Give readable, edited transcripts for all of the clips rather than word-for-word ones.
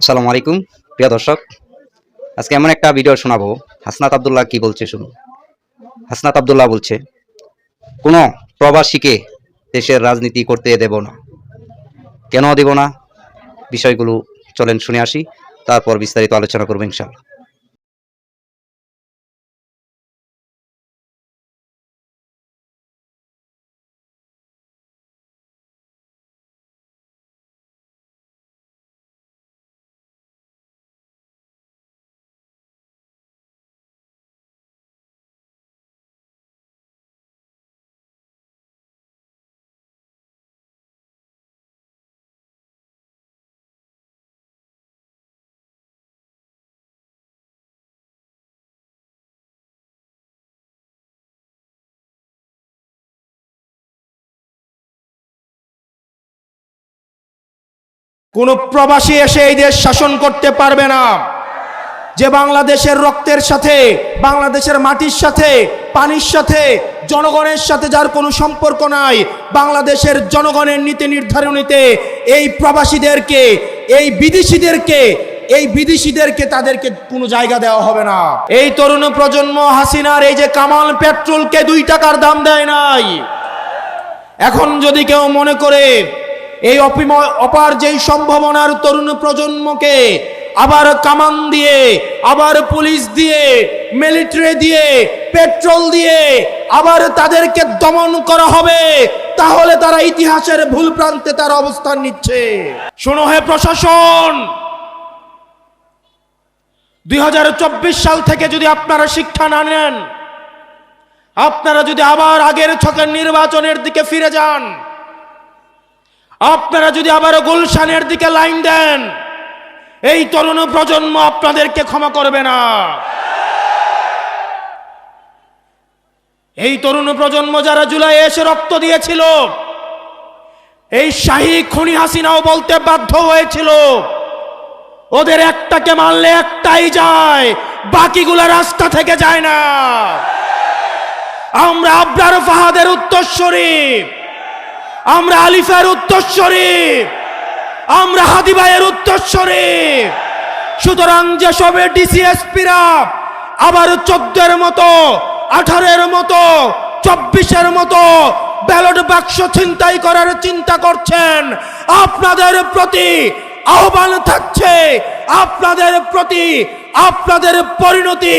আসসালামু আলাইকুম প্রিয় দর্শক, আজকে এমন একটা ভিডিও শোনাবো। হাসনাত আব্দুল্লাহ কি বলছে শুনুন। হাসনাত আব্দুল্লাহ বলছে, কোনো প্রবাসীকে দেশের রাজনীতি করতে দেব না। কেন দেব না, বিষয়গুলো চলেন শুনে আসি, তারপর বিস্তারিত আলোচনা করবো ইনশাআল্লাহ। কোন প্রবাসী এসে এই দেশ শাসন করতে পারবে না। যে বাংলাদেশের রক্তের সাথে, বাংলাদেশের মাটির সাথে, পানির সাথে, জনগণের সাথে যার কোনো সম্পর্ক নাই, বাংলাদেশের জনগণের নীতি নির্ধারণীতে এই প্রবাসীদেরকে, এই বিদেশিদেরকে তাদেরকে কোনো জায়গা দেওয়া হবে না। এই তরুণ প্রজন্ম হাসিনার এই যে কামাল পেট্রোলকে 2 টাকার দাম দেয় নাই। এখন যদি কেউ মনে করে এই অপার যেই সম্ভাবনার তরুণ প্রজন্মকে আবার কামান দিয়ে, আবার পুলিশ দিয়ে, মিলিটারি দিয়ে, পেট্রোল দিয়ে আবার তাদেরকে দমন করা হবে, তাহলে তারা ইতিহাসের ভুল প্রান্তে তার অবস্থান নিচ্ছে। শোনো হে প্রশাসন, 2024 সাল থেকে যদি আপনারা শিক্ষা না নেন, আপনারা যদি আবার আগের ছকের নির্বাচনের দিকে ফিরে যান, আপনারা যদি আবার গুলশানের দিকে লাইন দেন, এই তরুণ প্রজন্ম আপনাদেরকে ক্ষমা করবে না। এই তরুণ প্রজন্ম যারা জুলাই এসে রক্ত দিয়েছিল, এই শাহী খুনি হাসিনাও বলতে বাধ্য হয়েছিল, ওদের একটাকে মারলে একটাই যায়, বাকিগুলা রাস্তা থেকে যায় না। আমরা আবরার ফাহাদের উত্তরসূরি, আমরা আলিফের উত্তরসূরি, আমরা হাদি ভাইয়ের উত্তরসূরি। সুতরাং যেসব ডিসিএসপিরা আবার 14-এর মতো, 18-এর মতো, 24-এর মতো ব্যালট বাক্স ছিনতাই করার চিন্তা করছেন, আপনাদের প্রতি আহ্বান থাকছে, আপনাদের প্রতি আপনাদের পরিণতি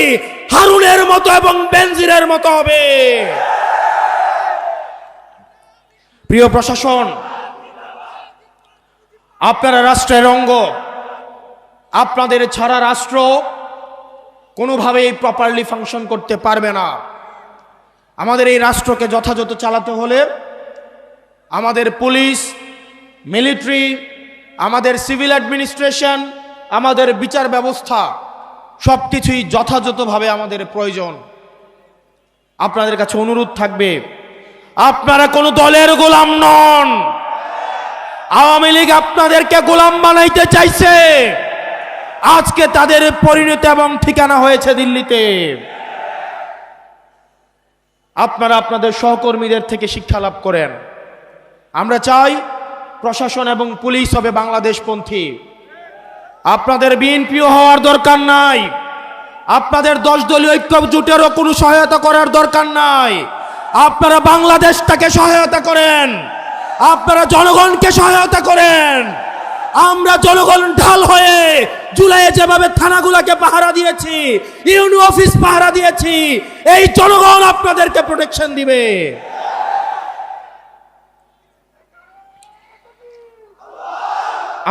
হারুনের মতো এবং বেনজিরের মতো হবে। প্রিয় প্রশাসন, আপনারা রাষ্ট্রের অঙ্গ, আপনাদের ছাড়া রাষ্ট্র কোনোভাবেই প্রপারলি ফাংশন করতে পারবে না। আমাদের এই রাষ্ট্রকে যথাযথ চালাতে হলে আমাদের পুলিশ, মিলিটারি, আমাদের সিভিল অ্যাডমিনিস্ট্রেশন, আমাদের বিচার ব্যবস্থা সবকিছুই যথাযথভাবে আমাদের প্রয়োজন। আপনাদের কাছে অনুরোধ থাকবে, আপনারা কোনো দলের গোলাম নন। আওয়ামী লীগ আপনাদেরকে গোলাম বানাইতে চাইছে, আজকে তাদের পরিণতি এবং ঠিকানা হয়েছে দিল্লিতে। আপনারা আপনাদের সহকর্মীদের থেকে শিক্ষা লাভ করেন। আমরা চাই প্রশাসন এবং পুলিশ হবে বাংলাদেশপন্থী। আপনাদের বিএনপিও হওয়ার দরকার নাই, আপনাদের 10 দলীয় ঐক্য জোটেরও কোনো সহায়তা করার দরকার নাই। আপনারা বাংলাদেশটাকে সহায়তা করেন, আপনারা জনগণকে সহায়তা করেন। আমরা জনগণ ঢাল হয়ে জুলাইয়ে যেভাবে থানাগুলোকে পাহারা দিয়েছি, ইউনি অফিস পাহারা দিয়েছি, এই জনগণ আপনাদেরকে প্রোটেকশন দিবে।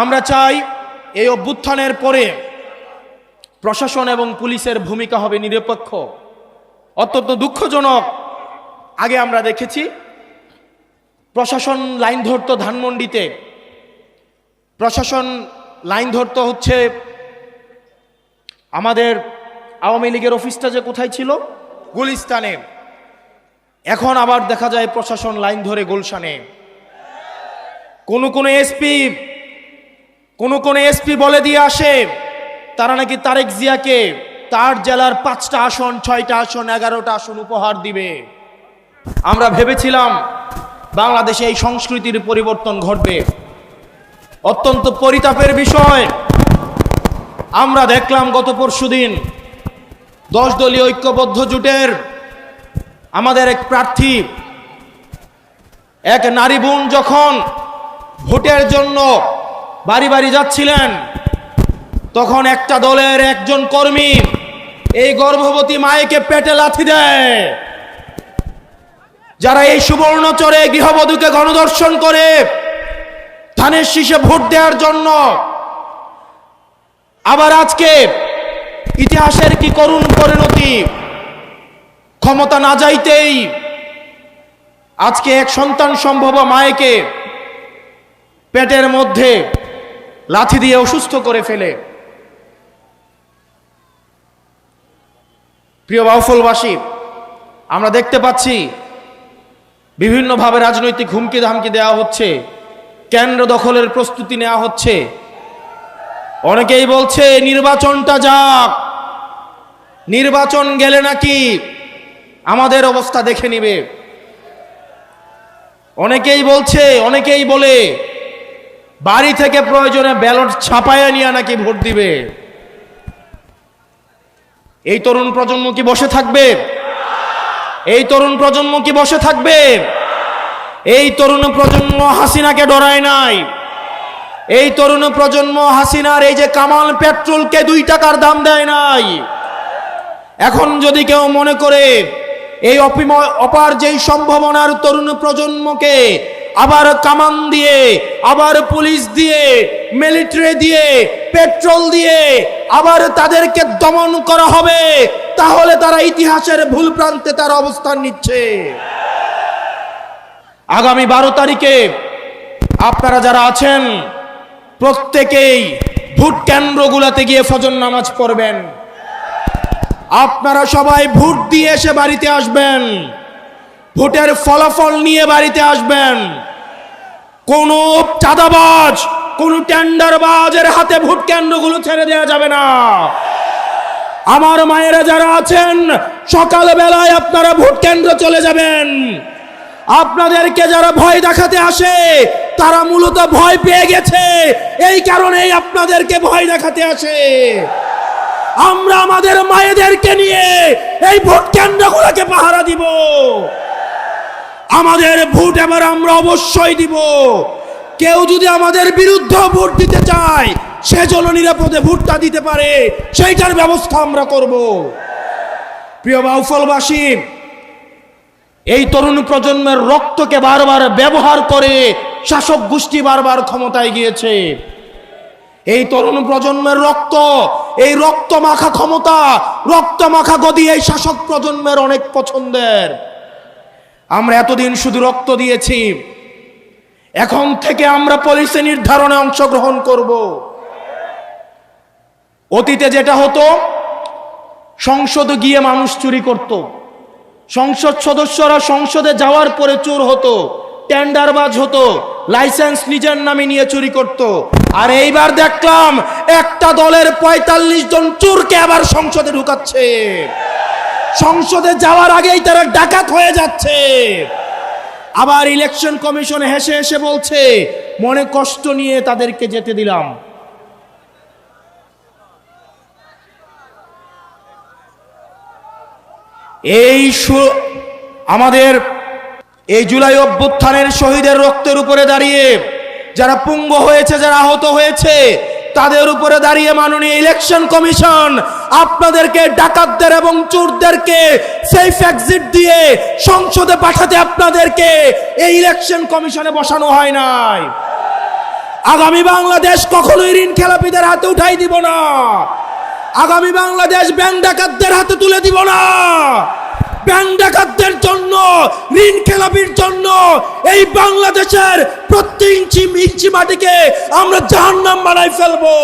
আমরা চাই এই অভ্যুত্থানের পরে প্রশাসন এবং পুলিশের ভূমিকা হবে নিরপেক্ষ। অত্যন্ত দুঃখজনক, আগে আমরা দেখেছি প্রশাসন লাইন ধরতো ধানমন্ডিতে, প্রশাসন লাইন ধরতো হচ্ছে আমাদের আওয়ামী লীগের অফিসটা যে কোথায় ছিল, গুলিস্তানে। এখন আবার দেখা যায় প্রশাসন লাইন ধরে গুলশানে। কোন এসপি বলে দিয়ে আসে তারা নাকি তারেক জিয়াকে তার জেলার 5টা আসন, 6টা আসন, 11টা আসন উপহার দিবে। আমরা ভেবেছিলাম বাংলাদেশে এই সংস্কৃতির পরিবর্তন ঘটবে। অত্যন্ত পরিতাপের বিষয়, আমরা দেখলাম গত পরশুদিন 10 দলীয় ঐক্যবদ্ধ জোটের আমাদের এক প্রার্থী, এক নারী বোন যখন ভোটের জন্য বাড়ি বাড়ি যাচ্ছিলেন, তখন একটা দলের একজন কর্মী এই গর্ভবতী মায়েকে পেটে লাথি দেয়। যারা এই সুবর্ণচরে গৃহবধূকে গণধর্ষণ করে ধানের শীষে ভোট দেওয়ার জন্য, আবার আজকে ইতিহাসের কি করুণ পরিণতি, ক্ষমতা না যাইতেই আজকে এক সন্তান সম্ভব মায়েকে পেটের মধ্যে লাথি দিয়ে অসুস্থ করে ফেলে। প্রিয় বাউফলবাসী, আমরা দেখতে পাচ্ছি বিভিন্নভাবে রাজনৈতিক হুমকি ধামকি দেওয়া হচ্ছে, কেন্দ্র দখলের প্রস্তুতি নেওয়া হচ্ছে। অনেকেই বলছে নির্বাচনটা যাক, নির্বাচন গেলে নাকি আমাদের অবস্থা দেখে নিবে। অনেকেই বলে বাড়ি থেকে প্রয়োজনে ব্যালট ছাপাইয়া নিয়ে নাকি ভোট দিবে। এই তরুণ প্রজন্ম কি বসে থাকবে? এই তরুণ প্রজন্ম কি বসে থাকবে? এই তরুণ প্রজন্ম হাসিনাকে ডরায় নাই। এই তরুণ প্রজন্ম হাসিনার এই যে কামাল পেট্রোলকে 2 টাকার দাম দেয় নাই। এখন যদি কেউ মনে করে এই অপার যেই সম্ভাবনার তরুণ প্রজন্মকে আবার কামান দিয়ে, আবার পুলিশ দিয়ে, মিলিটারি দিয়ে, পেট্রোল দিয়ে আবার তাদেরকে দমন করা হবে, তাহলে তারা ইতিহাসের ভুল প্রান্তে তার অবস্থান নিচ্ছে। আগামী 12 তারিখে আপনারা যারা আছেন প্রত্যেকেই ভোট কেন্দ্রগুলোতে গিয়ে ফজর নামাজ পড়বেন। আপনারা সবাই ভোট দিয়ে এসে বাড়িতে আসবেন, ভোটের ফলাফল নিয়ে বাড়িতে আসবেন। কোন চাঁদাবাজ, কোন টেন্ডারবাজের হাতে ভোট কেন্দ্রগুলো ছেড়ে দেওয়া যাবে না। আমার মায়েরা যারা আছেন সকালবেলায় আপনারা ভোট কেন্দ্র চলে যাবেন। আপনাদেরকে যারা ভয় দেখাতে আসে তারা মূলত ভয় পেয়ে গেছে, এই কারণেই আপনাদেরকে ভয় দেখাতে আসে। আমরা আমাদের মায়েদেরকে নিয়ে এই ভোট কেন্দ্রগুলোকে পাহারা দিব। আমাদের ভোট এবার আমরা অবশ্যই দিব। কেউ যদি আমাদের বিরুদ্ধে ভোট দিতে চায়, সে যেন নিরাপদে ভোটটা দিতে পারে, সেইটার ব্যবস্থা আমরা করব। প্রিয় বাউফলবাসী, এই তরুণ প্রজন্মের রক্তকে বারবার ব্যবহার করে শাসক গোষ্ঠী বারবার ক্ষমতায় গিয়েছে। এই তরুণ প্রজন্মের রক্ত, এই রক্ত মাখা ক্ষমতা, রক্ত মাখা গদি এই শাসক প্রজন্মের অনেক পছন্দের। আমরা এতদিন শুধু রক্ত দিয়েছি, এখন থেকে আমরা পলিসি নির্ধারণে অংশগ্রহণ করব। অতীতে যেটা হতো, সংসদে গিয়ে মানুষ চুরি করত, সংসদ সদস্যরা সংসদে যাওয়ার পরে চোর হতো, টেন্ডারবাজ হতো, লাইসেন্স নিজের নামে নিয়ে চুরি করত। আর এইবার দেখলাম একটা দলের 45 জন চোরকে আবার সংসদে ঢুকাচ্ছে। সংসদে যাওয়ার আগেই তারা ডাকাত হয়ে যাচ্ছে। আবার ইলেকশন কমিশন হেসে হেসে বলছে মনে কষ্ট নিয়ে তাদেরকে যেতে দিলাম। আমাদের এই জুলাই অভ্যুত্থানের শহীদের রক্তের উপরে দাঁড়িয়ে যারা পুঙ্গ হয়েছে, যারা আহত হয়েছে, তাদের উপরে দাঁড়িয়ে মাননীয় ইলেকশন কমিশন আপনাদেরকে, ডাকাতদের এবং চোরদেরকে সেফ এক্সিট দিয়ে সংসদে পাঠাতে আপনাদেরকে এই ইলেকশন কমিশনে বসানো হয় নাই। আগামী বাংলাদেশ কখনোই ঋণ খেলাপিদের হাতে উঠাই দিব না। আগামী বাংলাদেশ ব্যাংক ডাকাতদের হাতে তুলে দিব না। ব্যাংক ডাকাতদের জন্য, ঋণ খেলাপির জন্য এই বাংলাদেশের প্রত্যেক ইঞ্চি মাটিকে আমরা জাহান্নাম বানাই ফেলবো।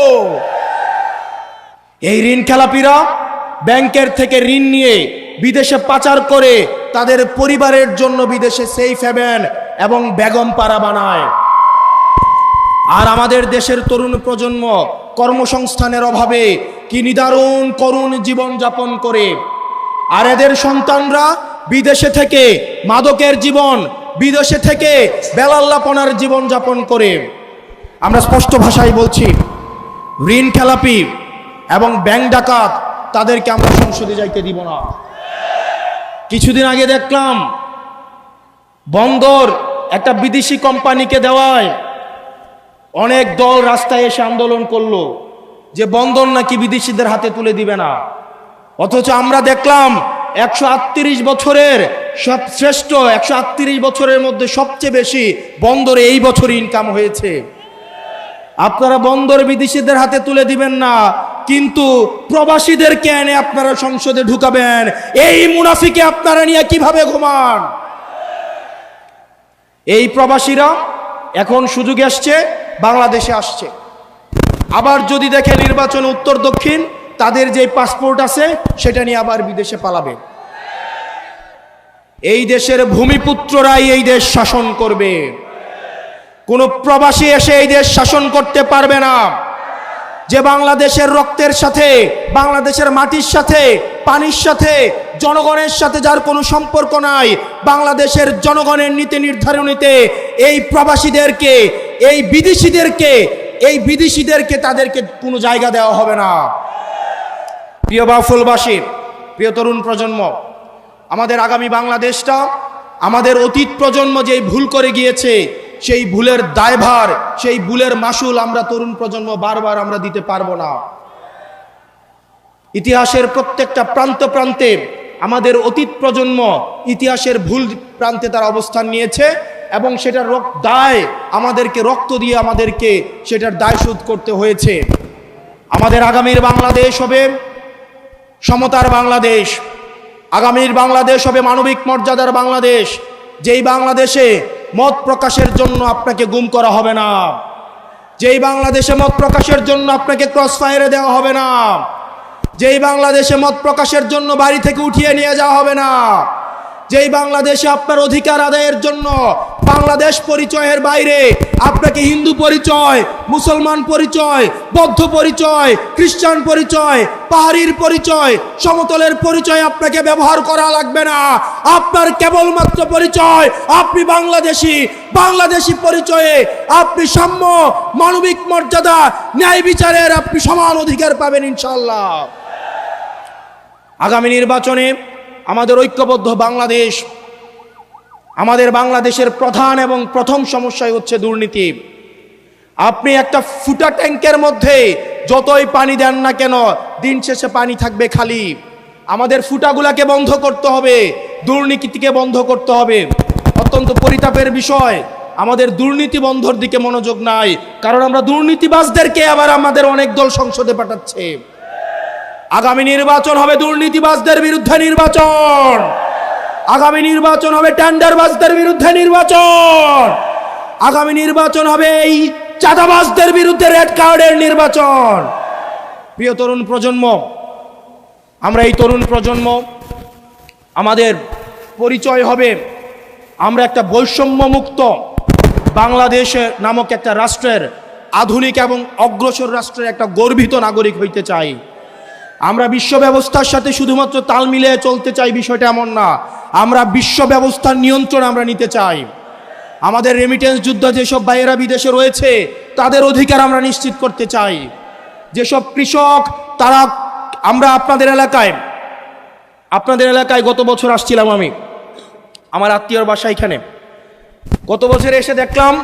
এই ঋণ খেলাপিরা ব্যাংকের থেকে ঋণ নিয়ে বিদেশে পাচার করে তাদের পরিবারের জন্য বিদেশে সেফ হেভেন এবং বেগম পাড়া বানায়। আর আমাদের দেশের তরুণ প্রজন্ম কর্মসংস্থানের অভাবে কি নিদারুণ করুণ জীবন যাপন করে। আর এদের সন্তানরা বিদেশে থেকে মাদকের জীবন, বিদেশে থেকে বেলাল্লাপনার জীবন যাপন করে। আমরা স্পষ্ট ভাষায় বলছি, ঋণ খেলাপি এবং ব্যাংক ডাকাত তাদেরকে আমরা সংসদে যাইতে দিব না। কিছুদিন আগে দেখলাম বন্দর একটা বিদেশি কোম্পানিকে দেওয়ায় অনেক দল রাস্তায় এসে আন্দোলন করলো যে বন্দর নাকি বিদেশিদের হাতে তুলে দিবে না। অথচ আমরা দেখলাম 138 বছরের শ্রেষ্ঠ 138 বছরের মধ্যে সবচেয়ে বেশি বন্দরে এই বছর ইনকাম হয়েছে। আপনারা বন্দর বিদেশিদের হাতে তুলে দিবেন না, কিন্তু প্রবাসীদেরকে এনে আপনারা সংসদে ঢুকাবেন। এই মুনাফিকে আপনারা নিয়ে কিভাবে ঘুমান? এই প্রবাসীরা এখন সুযোগ আসছে, বাংলাদেশে আসছে। আবার যদি দেখে নির্বাচন উত্তর দক্ষিণ, তাদের যে পাসপোর্ট আছে সেটা নিয়ে আবার বিদেশে পালাবে। এই দেশের ভূমিপুত্ররাই এই দেশ শাসন করবে, কোনো প্রবাসী এসে এই দেশ শাসন করতে পারবে না। যে বাংলাদেশের রক্তের সাথে, বাংলাদেশের মাটির সাথে, পানির সাথে, জনগণের সাথে যার কোনো সম্পর্ক নাই, বাংলাদেশের জনগণের নীতি নির্ধারণীতে এই প্রবাসীদেরকে, এই বিদেশিদেরকে তাদেরকে কোনো জায়গা দেওয়া হবে না। প্রিয় বাউফলবাসী, প্রিয় তরুণ প্রজন্ম, আমাদের আগামী বাংলাদেশটা, আমাদের অতীত প্রজন্ম যেই ভুল করে গিয়েছে, সেই ভুলের দায়ভার, সেই ভুলের মাসুল আমরা তরুণ প্রজন্ম বারবার আমরা দিতে পারবো না। ইতিহাসের প্রত্যেকটা প্রান্তে আমাদের অতীত প্রজন্ম ইতিহাসের ভুল প্রান্তে তার অবস্থান নিয়েছে এবং সেটার দায় আমাদেরকে, রক্ত দিয়ে আমাদেরকে সেটার দায় শোধ করতে হয়েছে। আমাদের আগামীর বাংলাদেশ হবে সমতার বাংলাদেশ, আগামীর বাংলাদেশ হবে মানবিক মর্যাদার বাংলাদেশ, যেই বাংলাদেশে মত প্রকাশের জন্য আপনাকে গুম করা হবে না, যেই বাংলাদেশে মত প্রকাশের জন্য আপনাকে ক্রস ফায়ারে দেওয়া হবে না, যেই বাংলাদেশে মত প্রকাশের জন্য বাড়ি থেকে উঠিয়ে নিয়ে যাওয়া হবে না, যেই বাংলাদেশে আপনার অধিকার আদায়ের জন্য বাংলাদেশ পরিচয়ের বাইরে আপনাকে হিন্দু পরিচয়, মুসলমান পরিচয়, বৌদ্ধ পরিচয়, খ্রিস্টান পরিচয়, পাহাড়ির পরিচয়, সমতলের পরিচয় আপনাকে ব্যবহার করা লাগবে না। আপনার কেবলমাত্র পরিচয় আপনি বাংলাদেশি পরিচয়ে আপনি সাম্য, মানবিক মর্যাদা, ন্যায় বিচারের আপনি সমান অধিকার পাবেন ইনশাআল্লাহ। আগামী নির্বাচনে আমাদের ঐক্যবদ্ধ বাংলাদেশ, আমাদের বাংলাদেশের প্রধান এবং প্রথম সমস্যাই হচ্ছে দুর্নীতি। আপনি একটা ফুটা ট্যাঙ্কের মধ্যে যতই পানি দেন না কেন, দিন শেষে পানি থাকবে খালি। আমাদের ফুটাগুলাকে বন্ধ করতে হবে, দুর্নীতিকে বন্ধ করতে হবে। অত্যন্ত পরিতাপের বিষয়, আমাদের দুর্নীতি বন্ধর দিকে মনোযোগ নাই, কারণ আমরা দুর্নীতিবাজদেরকে আবার আমাদের অনেক দল সংসদে পাঠাচ্ছে। আগামী নির্বাচন হবে দুর্নীতিবাজদের বিরুদ্ধে নির্বাচন, আগামী নির্বাচন হবে টেন্ডারবাজদের বিরুদ্ধে নির্বাচন, আগামী নির্বাচন হবে এই চাঁদাবাজদের বিরুদ্ধে রেড কার্ডের নির্বাচন। প্রিয় তরুণ প্রজন্ম, আমরা এই তরুণ প্রজন্ম, আমাদের পরিচয় হবে আমরা একটা বৈষম্যমুক্ত বাংলাদেশ নামক একটা রাষ্ট্রের, আধুনিক এবং অগ্রসর রাষ্ট্রের একটা গর্বিত নাগরিক হইতে চাই। আমরা বিশ্ব ব্যবস্থার সাথে শুধুমাত্র তাল মিলিয়ে চলতে চাই, বিষয়টা এমন না। আমরা বিশ্ব ব্যবস্থার নিয়ন্ত্রণ আমরা নিতে চাই। আমাদের রেমিটেন্স যোদ্ধা যেসব ভাইয়েরা বিদেশে রয়েছে, তাদের অধিকার আমরা নিশ্চিত করতে চাই। যেসব কৃষক, তারা, আমরা আপনাদের এলাকায় গত বছর আসছিলাম, আমি আমার আত্মীয়র বাসা এখানে। গত বছর এসে দেখলাম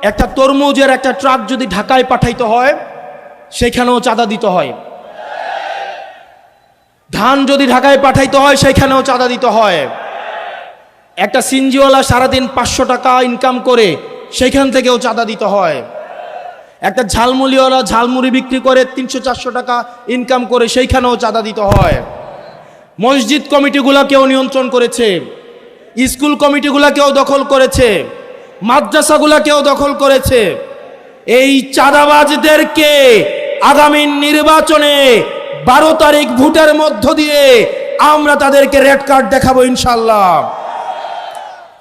একটা তরমুজের একটা ট্রাক যদি ঢাকায় পাঠাইতে হয়, সেখানেও চাঁদা দিতে হয়। ধান যদি ঢাকায় পাঠাইতে হয়, সেখানেও চাঁদা দিতে হয়। একটা সিনজিওয়ালা সারাদিন 500 টাকা ইনকাম করে, সেখান থেকেও চাঁদা দিতে হয়। একটা ঝালমুড়িওয়ালা ঝালমুড়ি বিক্রি করে 300-400 টাকা ইনকাম করে, সেইখানেও চাঁদা দিতে হয়। মসজিদ কমিটিগুলাকেও নিয়ন্ত্রণ করেছে, স্কুল কমিটিগুলাকেও দখল করেছে, মাদ্রাসাগুলাকেও দখল করেছে। এই চাঁদাবাজদেরকে আগামী নির্বাচনে 12 তারিখ ভোটের মধ্য দিয়ে আমরা তাদেরকে রেড কার্ড দেখাবো ইনশাল্লাহ।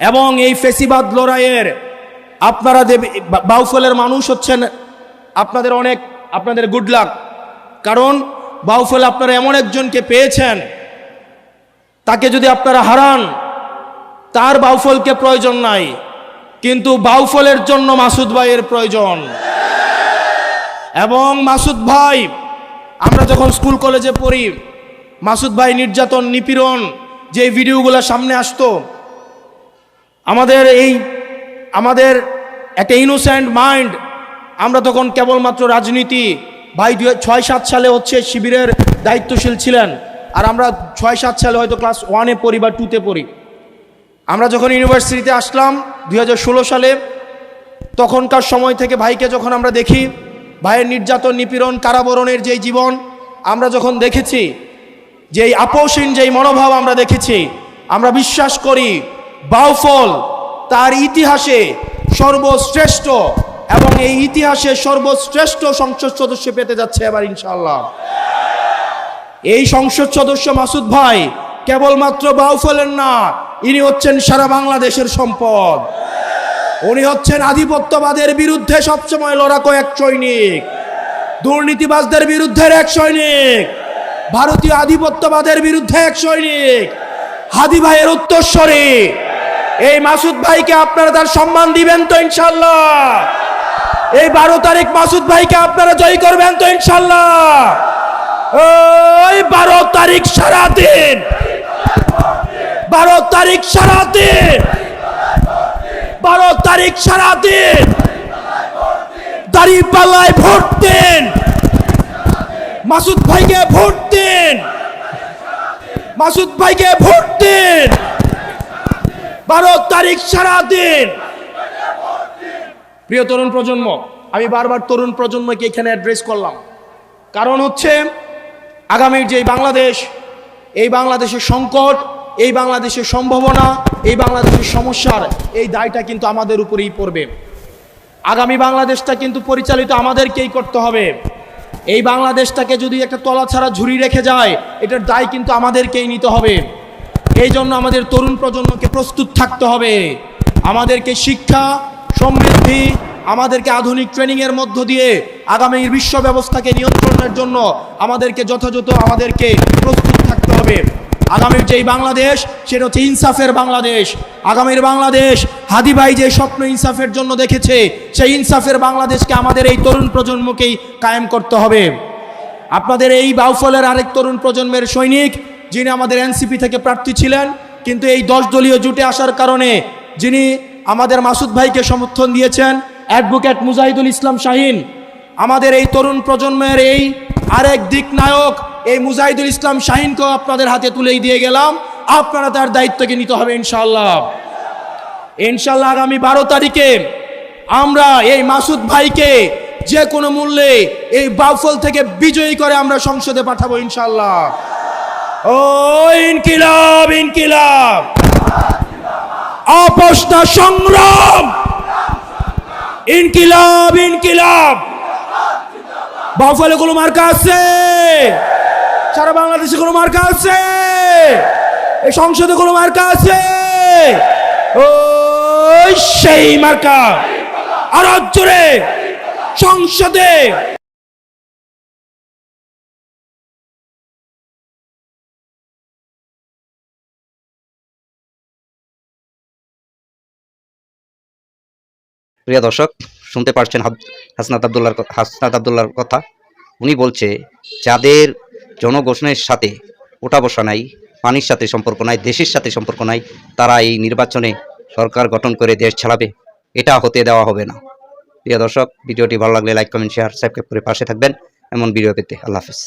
এবং এই ফেসিবাদ লড়াইয়ের আপনারা বাউফলের মানুষ হচ্ছেন, আপনাদের গুড লাক। কারণ বাউফল আপনারা এমন একজনকে পেয়েছেন, তাকে যদি আপনারা হারান, তার বাউফলকে প্রয়োজন নাই, কিন্তু বাউফলের জন্য মাসুদ ভাইয়ের প্রয়োজন। এবং মাসুদ ভাই আমরা যখন স্কুল কলেজে পড়ি, মাসুদ ভাই নির্যাতন নিপীড়ন যে ভিডিওগুলো সামনে আসতো, আমাদের একটা ইনোসেন্ট মাইন্ড, আমরা তখন কেবলমাত্র রাজনীতি, ভাই 6-7 সালে হচ্ছে শিবিরের দায়িত্বশীল ছিলেন, আর আমরা 6-7 সালে হয়তো ক্লাস 1-এ পড়ি বা 2-তে পড়ি। আমরা যখন ইউনিভার্সিটিতে আসলাম 2016 সালে, তখনকার সময় থেকে ভাইকে যখন আমরা দেখি, ভাইয়ের নির্যাতন নিপীড়ন কারাবরণের যেই জীবন আমরা যখন দেখেছি, যেই আপোষহীন যেই মনোভাব আমরা দেখেছি, আমরা বিশ্বাস করি বাউফল তার ইতিহাসে সর্বশ্রেষ্ঠ, এবং এই ইতিহাসে সর্বশ্রেষ্ঠ সংসদ সদস্য পেতে যাচ্ছে এবার ইনশাআল্লাহ। এই সংসদ সদস্য মাসুদ ভাই কেবলমাত্র বাউফলের না, ইনি হচ্ছেন সারা বাংলাদেশের সম্পদ। উনি হচ্ছেন আধিপত্যবাদের বিরুদ্ধে সবসময় লড়াকু এক সৈনিক, দুর্নীতিবাজদের বিরুদ্ধে এক সৈনিক, ভারতীয় আধিপত্যবাদের বিরুদ্ধে এক সৈনিক, হাদি ভাইয়ের উত্তরস্বরী। এই মাসুদ ভাইকে আপনারা তার সম্মান দিবেন তো ইনশাআল্লাহ? এই 12 তারিখ মাসুদ ভাইকে আপনারা জয় করবেন তো ইনশাআল্লাহ? ওই 12 তারিখ সারাদিন, 12 তারিখ সারাদিন, 12 তারিখ সারাদিন দাঁড়িপাল্লায় ভোট দিন, মাসুদ ভাইকে ভোট দিন, মাসুদ ভাইকে ভোট দিন, 12 তারিখ সারাদিন। প্রিয় তরুণ প্রজন্ম, আমি বারবার তরুণ প্রজন্মকে এখানে অ্যাড্রেস করলাম, কারণ হচ্ছে আগামীর যে বাংলাদেশ, এই বাংলাদেশের সংকট, এই বাংলাদেশের সম্ভাবনা, এই বাংলাদেশের সমস্যার এই দায়টা কিন্তু আমাদের উপরেই পড়বে। আগামী বাংলাদেশটা কিন্তু পরিচালিত আমাদেরকেই করতে হবে। এই বাংলাদেশটাকে যদি একটা তলা ছাড়া ঝুড়ি রেখে যায়, এটার দায় কিন্তু আমাদেরকেই নিতে হবে। এই জন্য আমাদের তরুণ প্রজন্মকে প্রস্তুত থাকতে হবে। আমাদেরকে শিক্ষা, সমৃদ্ধি, আমাদেরকে আধুনিক ট্রেনিংয়ের মধ্য দিয়ে আগামীর বিশ্ব ব্যবস্থাকে নিয়ন্ত্রণের জন্য আমাদেরকে যথাযথ প্রস্তুত থাকতে হবে। আগামীর যেই বাংলাদেশ, সেটা হচ্ছে ইনসাফের বাংলাদেশ। আগামীর বাংলাদেশ হাদি ভাই যে স্বপ্ন ইনসাফের জন্য দেখেছে, সেই ইনসাফের বাংলাদেশকে আমাদের এই তরুণ প্রজন্মকেই কায়েম করতে হবে। আপনাদের এই বাউফলের আরেক তরুণ প্রজন্মের সৈনিক, যিনি আমাদের এনসিপি থেকে প্রার্থী ছিলেন, কিন্তু এই 10 দলীয় জোটে আসার কারণে যিনি আমাদের মাসুদ ভাইকে সমর্থন দিয়েছেন, অ্যাডভোকেট মুজাহিদুল ইসলাম শাহিন, আমাদের এই তরুণ প্রজন্মের এই আরেক দিক নায়ক, এই মুজাহিদুল ইসলাম শাহিনকেও আপনাদের হাতে তুলেই দিয়ে গেলাম। আপনারা তার দায়িত্বকে নিতে হবে ইনশাআল্লাহ। ইনশাআল্লাহ আগামী 12 তারিখে আমরা এই মাসুদ ভাইকে যে কোনো মূল্যে এই বাউফল থেকে বিজয়ী করে আমরা সংসদে পাঠাবো ইনশাআল্লাহ। ও ইনকিলাব, ইনকিলাব, আপোষটা সংগ্রাম, ইনকিলাব, ইনকিলাব। বাউফলে কোনো মার্কা আছে? সারা বাংলাদেশে কোনো মার্কা আছে? এই সংসদে কোনো মার্কা আছে? ওই সেই মার্কা, আর জোরে সংসদে। প্রিয় দর্শক, শুনতে পারছেন হাসনাত আব্দুল্লাহর কথা। উনি বলছে যাদের জনগণের সাথে ওঠা বসা নাই, পানির সাথে সম্পর্ক নাই, দেশের সাথে সম্পর্ক নাই, তারা এই নির্বাচনে সরকার গঠন করে দেশ চালাবে, এটা হতে দেওয়া হবে না। প্রিয় দর্শক, ভিডিওটি ভালো লাগলে লাইক, কমেন্ট, শেয়ার, সাবস্ক্রাইব করে পাশে থাকবেন এমন ভিডিও পেতে। আল্লাহ হাফেজ।